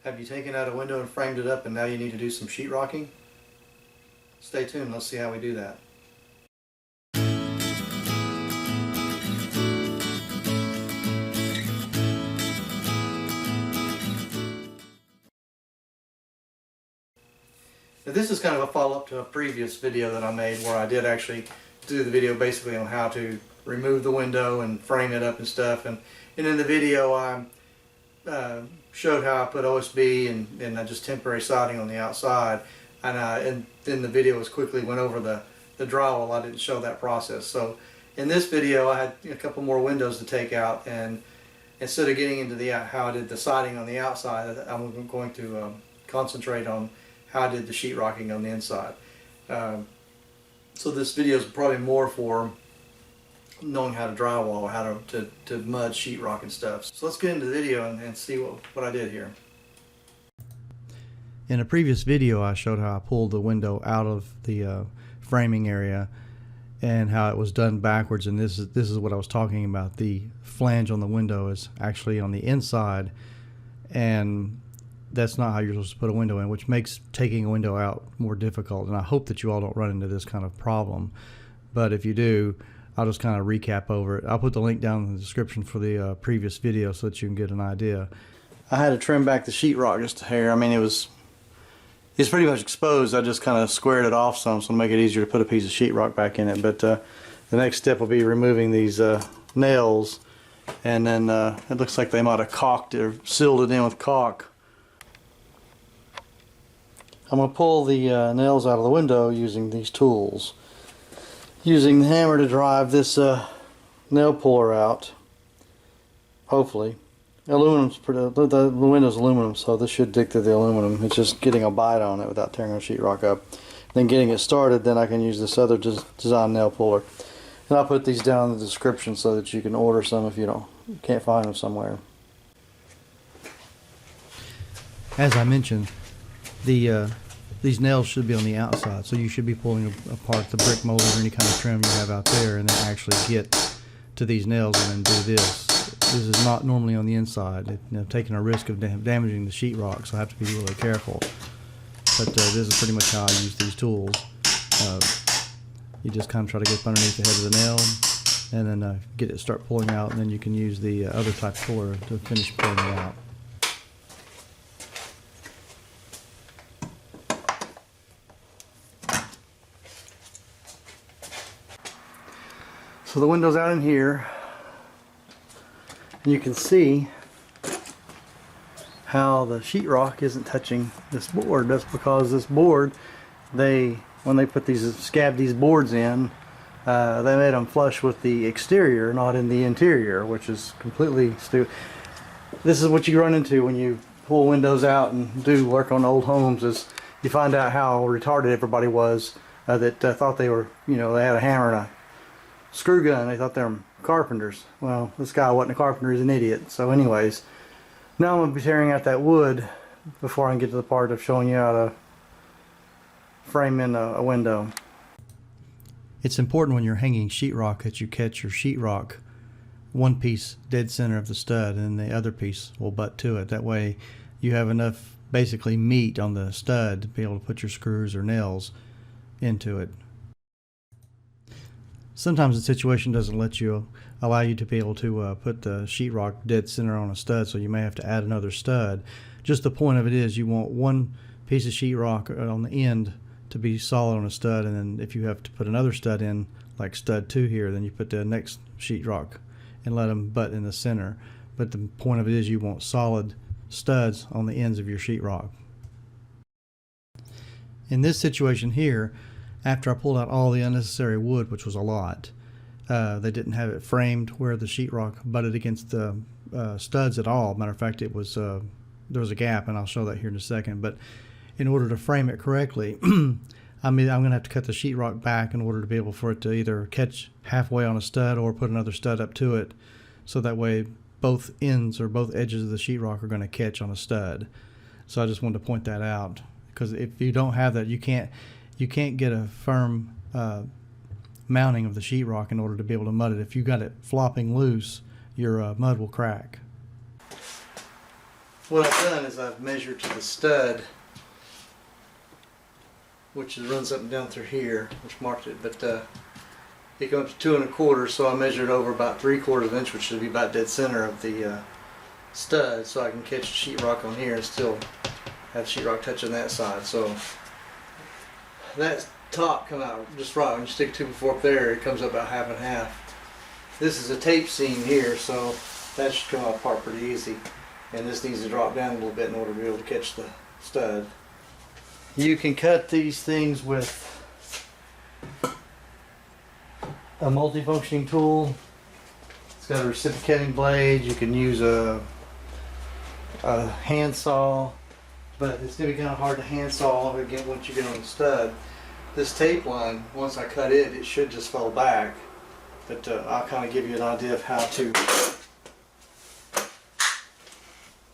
Have you taken out a window and framed it up and now you need to do some sheetrocking? Stay tuned, let's see how we do that. Now, this is kind of a follow-up to a previous video that I made where I did actually do the video basically on how to remove the window and frame it up and stuff. And in the video I showed how I put OSB and just temporary siding on the outside. And then the video was quickly went over the drywall. I didn't show that process. So in this video I had a couple more windows to take out, and instead of getting into how I did the siding on the outside, I'm going to concentrate on how I did the sheetrocking on the inside. So this video is probably more for knowing how to drywall, how to mud sheetrock and stuff. So let's get into the video and see what I did here. In a previous video I showed how I pulled the window out of the framing area and how it was done backwards, and this is what I was talking about. The flange on the window is actually on the inside, and that's not how you're supposed to put a window in, which makes taking a window out more difficult. And I hope that you all don't run into this kind of problem, but if you do, I'll just kind of recap over it. I'll put the link down in the description for the previous video so that you can get an idea. I had to trim back the sheetrock just a hair. I mean, it's pretty much exposed. I just kind of squared it off some so to make it easier to put a piece of sheetrock back in it. But the next step will be removing these nails, and then it looks like they might have caulked it or sealed it in with caulk. I'm going to pull the nails out of the window using these tools. Using the hammer to drive this nail puller out. Hopefully. Aluminum's the window's aluminum, so this should dig through the aluminum. It's just getting a bite on it without tearing the sheetrock up. Then getting it started, then I can use this other design nail puller. And I'll put these down in the description so that you can order some if you can't find them somewhere. As I mentioned, these nails should be on the outside, so you should be pulling apart the brick mold or any kind of trim you have out there, and then actually get to these nails and then do this. This is not normally on the inside. Taking a risk of damaging the sheetrock, so I have to be really careful. But this is pretty much how I use these tools. You just kind of try to get up underneath the head of the nail, and then start pulling out, and then you can use the other type of puller to finish pulling it out. So the window's out in here, and you can see how the sheetrock isn't touching this board. That's because this board, when they put scabbed these boards in, they made them flush with the exterior, not in the interior, which is completely stupid. This is what you run into when you pull windows out and do work on old homes, is you find out how retarded everybody was that thought they were, they had a hammer and a screw gun. They thought they were carpenters. Well, this guy wasn't a carpenter, he's an idiot. So anyways, now I'm going to be tearing out that wood before I can get to the part of showing you how to frame in a window. It's important when you're hanging sheetrock that you catch your sheetrock one piece dead center of the stud, and the other piece will butt to it. That way you have enough basically meat on the stud to be able to put your screws or nails into it. Sometimes the situation doesn't allow you to be able to put the sheetrock dead center on a stud, so you may have to add another stud. Just the point of it is you want one piece of sheetrock on the end to be solid on a stud, and then if you have to put another stud in, like stud 2 here, then you put the next sheetrock and let them butt in the center. But the point of it is you want solid studs on the ends of your sheetrock. In this situation here, after I pulled out all the unnecessary wood, which was a lot, they didn't have it framed where the sheetrock butted against the studs at all. Matter of fact, there was a gap, and I'll show that here in a second. But in order to frame it correctly, I'm going to have to cut the sheetrock back in order to be able for it to either catch halfway on a stud or put another stud up to it, so that way both ends or both edges of the sheetrock are going to catch on a stud. So I just wanted to point that out, because if you don't have that, you can't get a firm mounting of the sheetrock in order to be able to mud it. If you got it flopping loose, your mud will crack. what I've done is I've measured to the stud, which runs up and down through here, which marked it, but it goes up to 2 1/4, so I measured over about 3/4 inch, which should be about dead center of the stud, so I can catch the sheetrock on here and still have sheetrock touching that side. So that top come out just right. When you stick 2 4 up there, it comes up about half and half. This is a tape seam here, so that should come out apart pretty easy. And this needs to drop down a little bit in order to be able to catch the stud. You can cut these things with a multifunctioning tool. It's got a reciprocating blade. You can use a handsaw, but it's going to be kind of hard to handsaw again once you get on the stud. This tape line, once I cut it, it should just fall back. But I'll kind of give you an idea of how to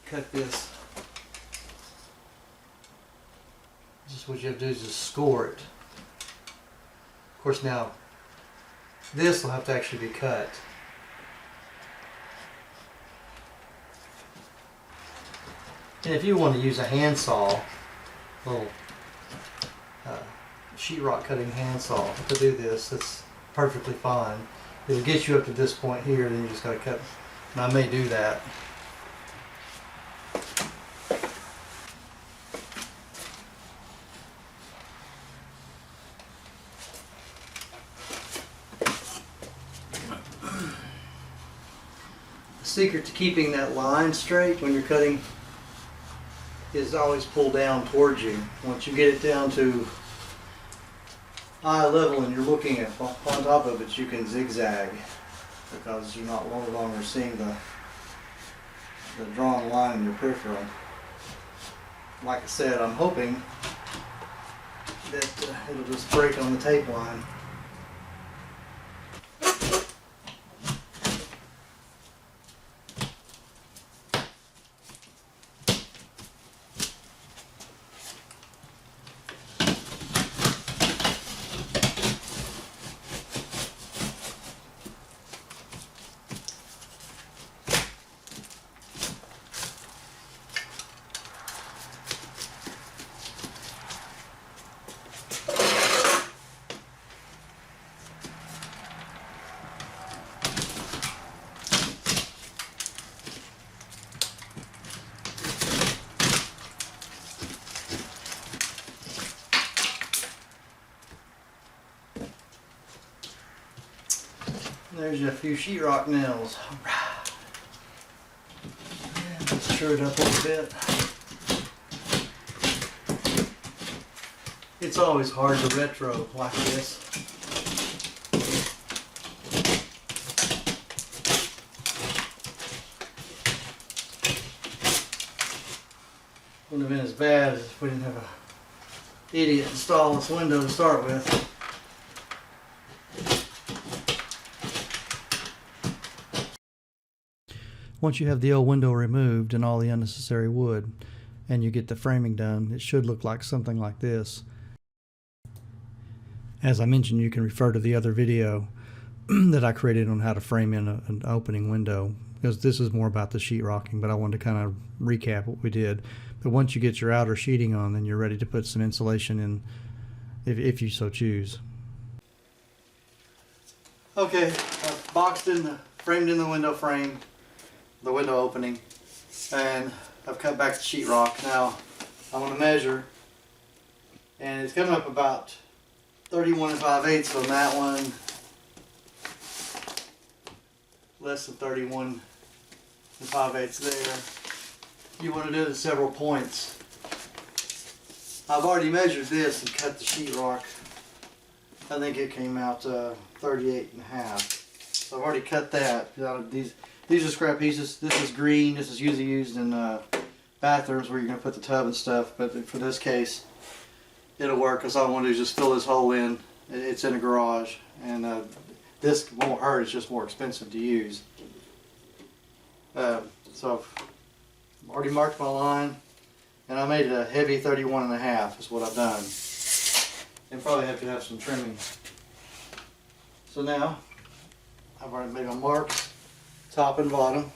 cut this. Just what you have to do is just score it. Of course, now this will have to actually be cut. And if you want to use a handsaw, a little sheetrock cutting handsaw to do this, that's perfectly fine. It'll get you up to this point here, then you just got to cut. And I may do that. The secret to keeping that line straight when you're cutting is always pull down towards you. Once you get it down to eye level and you're looking at on top of it, you can zigzag because you're no longer seeing the drawn line in your peripheral. Like I said, I'm hoping that it'll just break on the tape line. There's a few sheetrock nails. Alright. Let's stir it up a little bit. It's always hard to retro like this. Wouldn't have been as bad as if we didn't have an idiot install this window to start with. Once you have the old window removed and all the unnecessary wood, and you get the framing done, it should look like something like this. As I mentioned, you can refer to the other video that I created on how to frame in an opening window, because this is more about the sheetrocking, but I wanted to kind of recap what we did. But once you get your outer sheeting on, then you're ready to put some insulation in, if you so choose. Okay, I've framed in the window frame, the window opening, and I've cut back the sheetrock. Now I'm going to measure, and it's coming up about 31 5/8 on that one, less than 31 5/8 there. You want to do it at several points. I've already measured this and cut the sheetrock. I think it came out 38 1/2. So I've already cut that. These are scrap pieces. This is green. This is usually used in bathrooms where you're going to put the tub and stuff. But for this case, it'll work, because all I want to do is just fill this hole in. It's in a garage. And this won't hurt. It's just more expensive to use. So I've already marked my line. And I made it a heavy 31 1/2 is what I've done. And probably have to have some trimming. So now, I've already made my marks, top and bottom.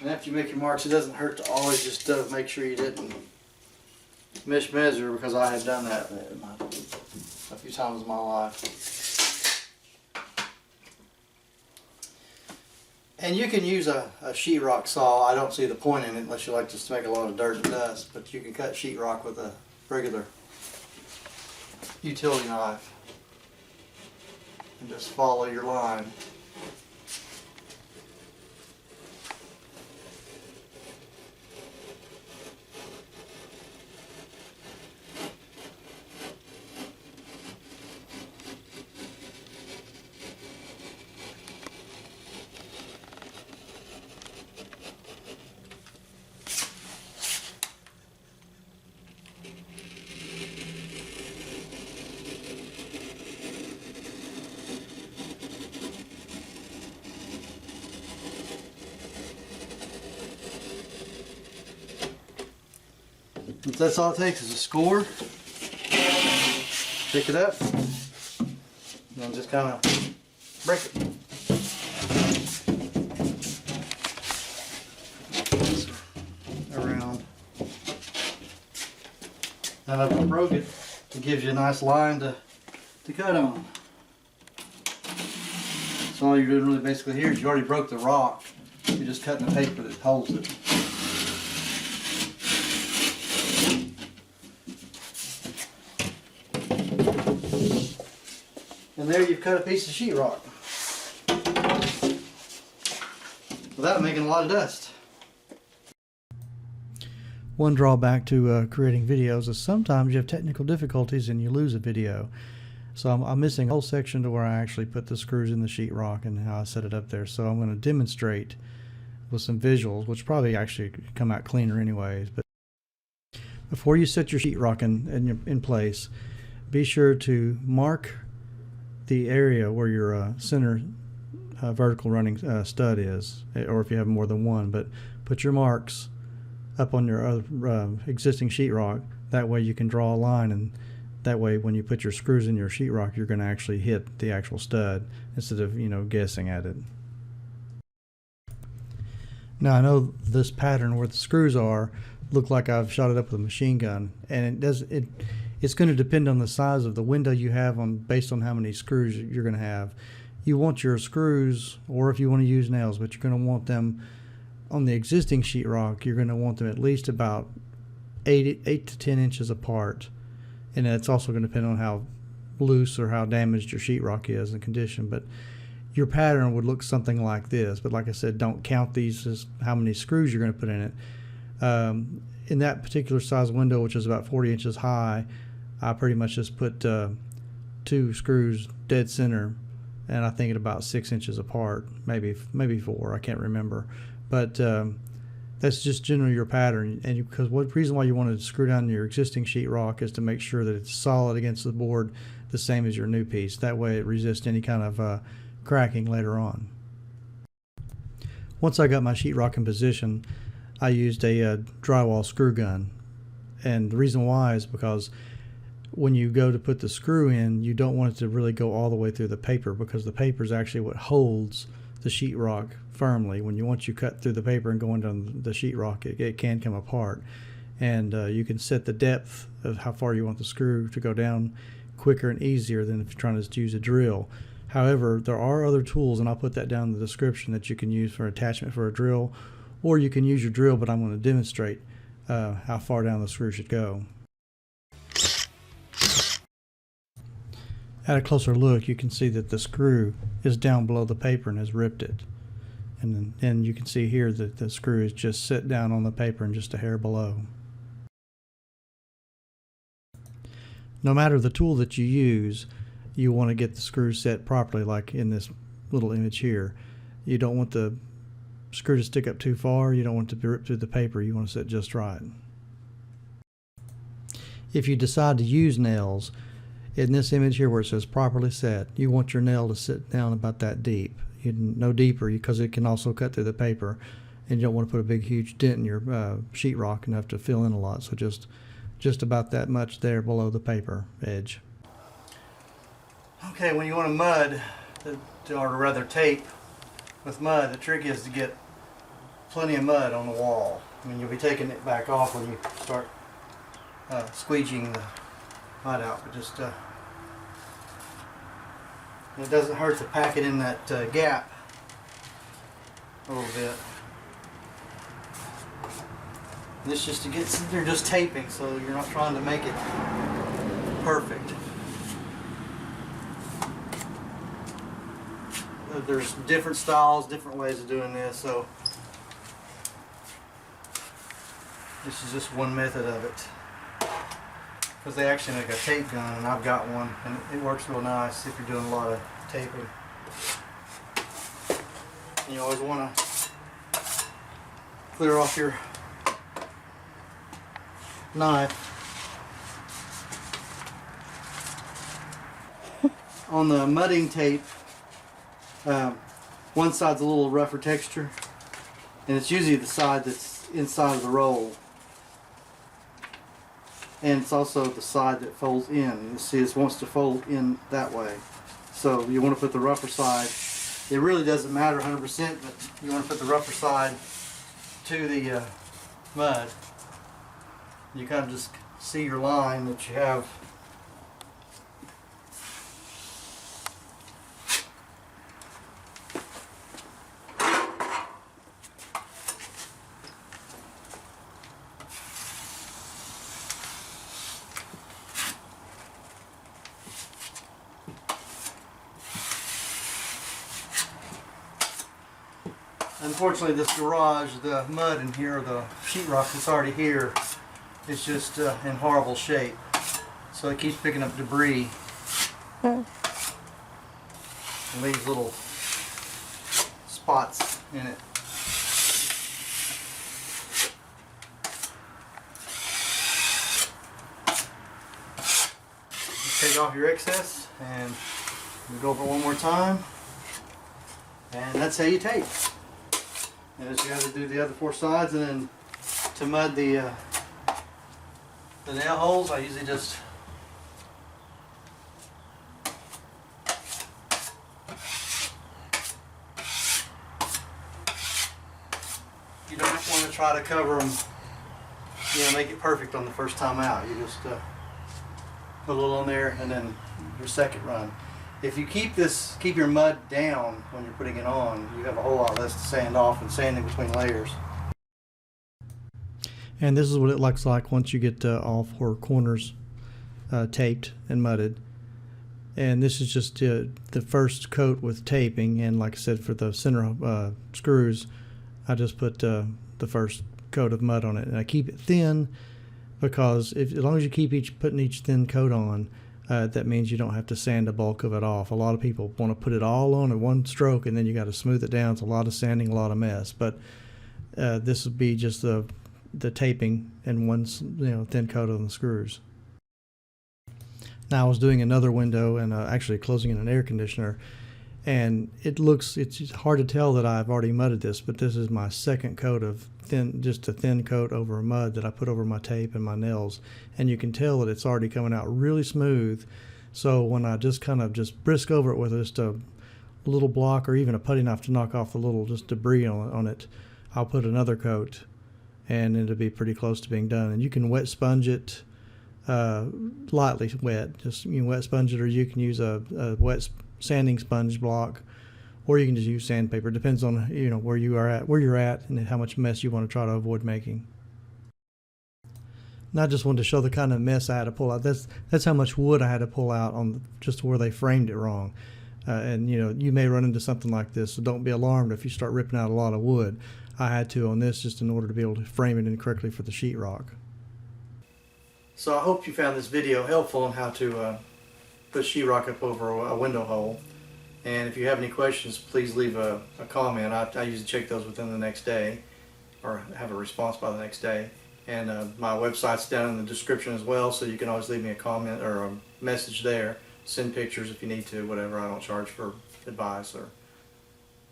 And after you make your marks, it doesn't hurt to always just make sure you didn't mismeasure, because I have done that a few times in my life. And you can use a sheetrock saw. I don't see the point in it unless you like just to make a lot of dirt and dust, but you can cut sheetrock with a regular utility knife and just follow your line. That's all it takes is a score. Pick it up and then just kind of break it. Around. Now that I broke it, it gives you a nice line to cut on. So all you're doing really basically here is you already broke the rock. You're just cutting the paper that holds it. And there you've cut a piece of sheetrock without making a lot of dust. One drawback to creating videos is sometimes you have technical difficulties and you lose a video. So I'm missing a whole section to where I actually put the screws in the sheetrock and how I set it up there. So I'm going to demonstrate with some visuals, which probably actually come out cleaner anyways. But before you set your sheetrock in place, be sure to mark the area where your center vertical running stud is, or if you have more than one, but put your marks up on your existing sheetrock. That way you can draw a line, and that way when you put your screws in your sheetrock, you're going to actually hit the actual stud instead of, you know, guessing at it. Now I know this pattern where the screws are look like I've shot it up with a machine gun, and it's going to depend on the size of the window you have based on how many screws you're going to have. You want your screws, or if you want to use nails, but you're going to want them on the existing sheetrock, you're going to want them at least about 8 to 10 inches apart. And it's also going to depend on how loose or how damaged your sheetrock is in condition. But your pattern would look something like this. But like I said, don't count these as how many screws you're going to put in it. In that particular size window, which is about 40 inches high, I pretty much just put 2 screws dead center, and I think at about 6 inches apart, maybe 4, I can't remember. But that's just generally your pattern. And because what reason why you want to screw down your existing sheetrock is to make sure that it's solid against the board, the same as your new piece. That way it resists any kind of cracking later on. Once I got my sheetrock in position, I used a drywall screw gun, and the reason why is because when you go to put the screw in, you don't want it to really go all the way through the paper, because the paper is actually what holds the sheetrock firmly. Once you cut through the paper and go into the sheetrock, it can come apart, and you can set the depth of how far you want the screw to go down quicker and easier than if you're trying to use a drill. However, there are other tools, and I'll put that down in the description, that you can use for attachment for a drill, or you can use your drill, but I'm going to demonstrate how far down the screw should go. At a closer look, you can see that the screw is down below the paper and has ripped it. And then you can see here that the screw is just set down on the paper and just a hair below. No matter the tool that you use, you want to get the screw set properly, like in this little image here. You don't want the screw to stick up too far. You don't want it to be ripped through the paper. You want to set just right. If you decide to use nails, in this image here where it says properly set, you want your nail to sit down about that deep. No deeper, because it can also cut through the paper, and you don't want to put a big huge dent in your sheetrock enough to fill in a lot. So just about that much there below the paper edge. Okay, when you want to mud, or rather tape with mud, the trick is to get plenty of mud on the wall. I mean, you'll be taking it back off when you start squeegeeing the mud out, but just it doesn't hurt to pack it in that gap a little bit. And this just to get, they're just taping, so you're not trying to make it perfect. There's different styles, different ways of doing this, so this is just one method of it. Because they actually make a tape gun, and I've got one, and it works real nice if you're doing a lot of taping. And you always want to clear off your knife. On the mudding tape, one side's a little rougher texture, and it's usually the side that's inside of the roll. And it's also the side that folds in. You see, it wants to fold in that way. So you want to put the rougher side. It really doesn't matter 100%, but you want to put the rougher side to the mud. You kind of just see your line that you have. Unfortunately, this garage, the mud in here, the sheetrock that's already here, is just in horrible shape. So it keeps picking up debris and leaves little spots in it. Just take off your excess and we go over it one more time. And that's how you tape. And as you have to do the other 4 sides, and then to mud the nail holes, I usually just you don't want to try to cover them, make it perfect on the first time out. You just put a little on there, and then your second run. If you keep your mud down when you're putting it on, you have a whole lot less to sand off and sand in between layers. And this is what it looks like once you get all 4 corners taped and mudded. And this is just the first coat with taping, and like I said, for the center screws, I just put the first coat of mud on it, and I keep it thin because as long as you keep putting each thin coat on, that means you don't have to sand the bulk of it off. A lot of people want to put it all on in one stroke, and then you got to smooth it down. It's a lot of sanding, a lot of mess. But this would be just the taping and one thin coat on the screws. Now I was doing another window and actually closing in an air conditioner, and it's hard to tell that I've already mudded this, but this is my second coat of just a thin coat over mud that I put over my tape and my nails, and you can tell that it's already coming out really smooth. So when I just kind of brisk over it with just a little block or even a putty knife to knock off the little just debris on it, I'll put another coat, and it'll be pretty close to being done. And you can wet sponge it, lightly wet, just wet sponge it, or you can use a wet sanding sponge block, or you can just use sandpaper. It depends on where you're at and how much mess you want to try to avoid making. And I just wanted to show the kind of mess I had to pull out. That's how much wood I had to pull out on just where they framed it wrong. And you may run into something like this, so don't be alarmed if you start ripping out a lot of wood. I had to on this just in order to be able to frame it in correctly for the sheetrock. So I hope you found this video helpful on how to put sheetrock up over a window hole. And if you have any questions, please leave a comment. I usually check those within the next day, or have a response by the next day. And my website's down in the description as well, so you can always leave me a comment or a message there. Send pictures if you need to, whatever. I don't charge for advice or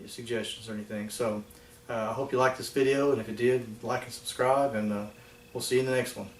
suggestions or anything. So I hope you liked this video, and if you did, like and subscribe, and we'll see you in the next one.